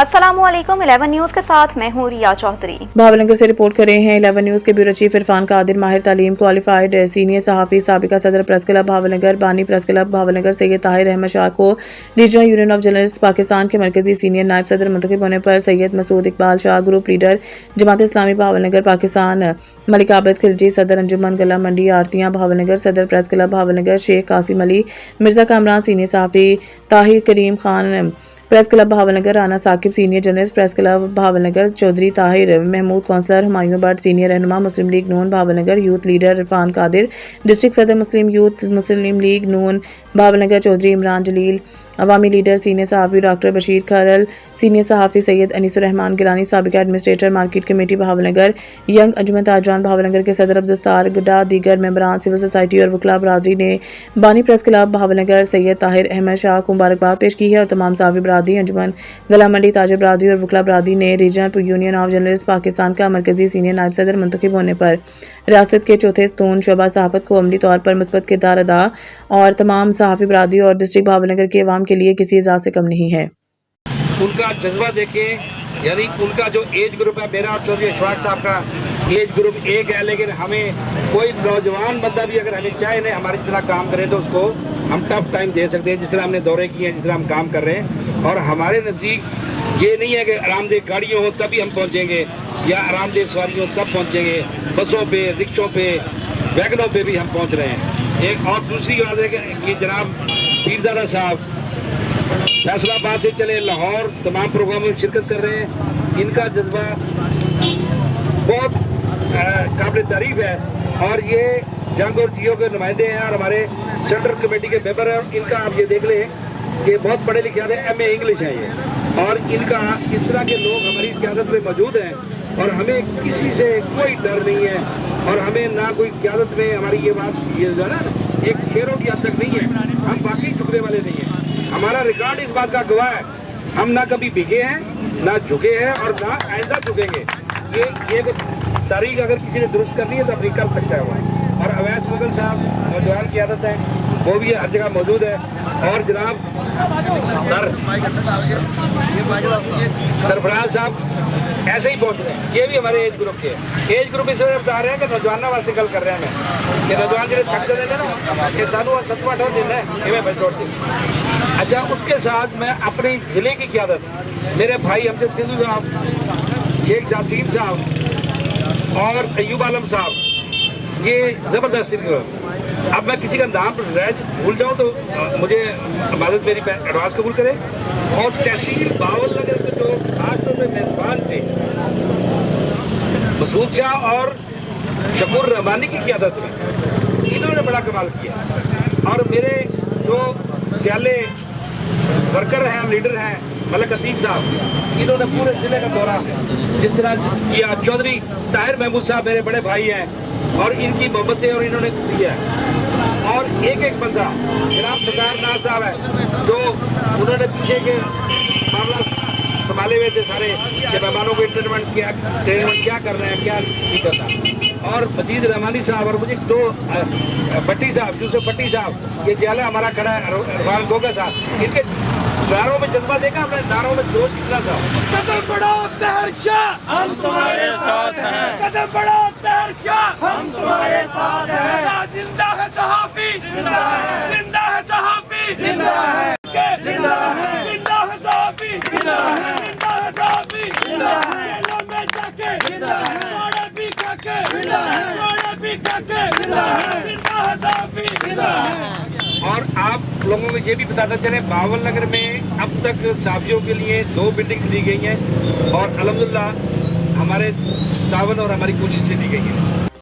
अस्सलामुअलैकुम 11 न्यूज़ के साथ मैं हूँ रिया चौधरी। भावनगर से रिपोर्ट कर रहे हैं 11 न्यूज़ के ब्यूरो चीफ इरफान कादिर। माहिर तालीम क्वालिफाइड सीनियर सहाफ़ी, साबिका सदर प्रेस क्लब भावनगर, बानी प्रेस क्लब भावनगर सैयद ताहिर अहमद शाह को regional union of journalist Pakistan के मरकजी सीनियर नायब सदर मुंतखब होने पर सैयद मसूद इकबाल शाह, ग्रुप लीडर जमात इस्लामी भावनगर पाकिस्तान, मलिक आबिद खिलजी सदर अंजुमन गला मंडी आरतियाँ भावनगर, सदर press club Bhavnagar Sheikh Qasim Ali, Mirza Kamran senior सहाफ़ी, Tahir Karim Khan press club Bhavnagar, Rana Saqib senior journalist press club Bhavnagar, Chaudhry Tahir Mahmood councillor, Humayun Bhatt senior रहनुमा Muslim League Noon Bhavnagar, youth leader Irfan Qadir, district सदर मुस्लिम लीग नून भावनगर, चौधरी इमरान जलील, अवामी लीडर सीनियर सहाफ़ी डॉक्टर बशीर खरल, सीनियर सहाफ़ी सैयद अनीसुर रहमान गिलानी, साबिका administrator market committee Bhavnagar, young Anjuman Tajiran Bhavnagar के सदर अब्दुस्तार गुड्डा, दीगर मेंबरान सिविल सोसाइटी और वकला बरादरी ने बानी प्रेस क्लब भावनगर सैयद ताहिर अहमद शाह को मुबारकबाद पेश की है और तमाम सहाफ़ी बरादरी, अंजुमन गला मंडी ताजर बरादरी और वकला बरादरी ने regional union of journalist Pakistan का मरकजी सीनियर नायब सदर मुंतखब होने पर रियासत के चौथे स्तून शोबा सहाफ़त को अमली तौर पर मुस्बत किरदार अदा और तमाम सहाफ़ी बरादरी और डिस्ट्रिक्ट भावनगर के अवाम के लिए किसी एजाज़ से कम नहीं है। उनका जज्बा देखें, यानी उनका जो एज ग्रुप है, मेरा और चौधरी अशफाक साहब का एज ग्रुप एक है, लेकिन हमें कोई नौजवान बंदा भी अगर हमें चाहे नहीं हमारी तरह काम करे तो उसको हम टफ टाइम दे सकते हैं, जिस तरह हमने दौरे किए हैं, जिस तरह हम काम कर रहे हैं। और हमारे नज़दीक ये नहीं है कि आरामदेह गाड़ियों हो तभी हम पहुँचेंगे या आरामदेह सवारियों तब पहुँचेंगे, बसों पे, रिक्शों पे, वैगनों पे भी हम पहुँच रहे हैं। एक और दूसरी बात है कि जनाब पीरजादा साहब फैसलाबाद से चले लाहौर तमाम प्रोग्रामों में शिरकत कर रहे हैं। इनका जज्बा बहुत काबिल तारीफ है और ये जंग और जियो के नुमाइंदे हैं और हमारे सेंट्रल कमेटी के मेंबर हैं। और इनका आप ये देख लें कि बहुत पढ़े लिखे हैं, MA इंग्लिश है ये, और इनका इस तरह के लोग हमारी क़यादत में मौजूद हैं और हमें किसी से कोई डर नहीं है और हमें ना कोई क़यादत में हमारी ये बात ये जो है ना एक शेरों की हद तक नहीं है, हम बाकी झुकने वाले नहीं हैं। हमारा रिकॉर्ड इस बात का गवाह है, हम ना कभी बिके हैं, ना झुके हैं और ना आइंदा झुकेंगे। ये तारीख अगर किसी ने दुरुस्त करनी है तो अपनी कर सकता है वो। और अवैस मुगल साहब नौजवान की आदत है, वो भी हर जगह मौजूद है। और जनाब सरफराज साहब ऐसे ही पहुंच रहे हैं, ये भी हमारे एज ग्रुप के हैं। एज ग्रुप इस वजह बता रहे हैं कि नौजवान वास्ते गल कर रहे हैं मैं कि नौजवान जो थक जाते हैं ना कि सानू और 7-8 दिन है इवें बजोड़ दिन। अच्छा, उसके साथ मैं अपने ज़िले की क़यादत मेरे भाई अमजद सिद्धू साहब, शेख जासीन साहब और अयूब आलम साहब, ये ज़बरदस्त। अब मैं किसी का नाम भूल जाऊँ तो मुझे मदद मेरी एडवांस कबूल करे। और तहसील बावल नगर के जो खास तौर पर मेज़बान थे मसूद शाह और शकूर रहमानी की क़यादत में, इन्होंने बड़ा कमाल किया। और मेरे जो सियाले वर्कर हैं, लीडर हैं, मलिक अतीक साहब, इन्होंने पूरे ज़िले का दौरा जिस तरह किया। चौधरी ताहिर महमूद साहब मेरे बड़े भाई हैं और इनकी मोहब्बतें और इन्होंने किया। और एक एक बंदा जनाब सरदार नाज साहब है जो उन्होंने पीछे के मामला संभाले हुए थे सारे कि मेहमानों को इंटरटेनमेंट क्या कर रहे हैं, क्या नहीं करना। और मजीद रहमानी साहब और मुझे दो भट्टी साहब, यूसुफ भट्टी साहब, ये जियाला हमारा खड़ा है रवान गोगा साहब, इनके नारों में जज्बा देखा हमने, नारों में जोश कितना था। कदम बढ़ाओ ताहिर शाह, हम तुम्हारे साथ हैं। कदम बढ़ाओ ताहिर शाह, हम तुम्हारे साथ हैं। जिंदा है सहाफ़ी, जिंदा है, जिंदा है सहाफ़ी, जिंदा है, जिंदा है, जिंदा है सहाफ़ी, जिंदा है, जिंदा है सहाफ़ी, जिंदा है, जेलों में जाके, जिंदा है, जोड़े भी खाके, जिंदा है, जोड़े भी खाके, जिंदा है, जिंदा है सहाफ़ी, जिंदा है। और आप लोगों को ये भी बताता चले, बावल नगर में अब तक सहाफ़ियों के लिए 2 बिल्डिंग दी गई हैं और अल्हम्दुलिल्लाह हमारे तावन और हमारी कोशिश से दी गई है।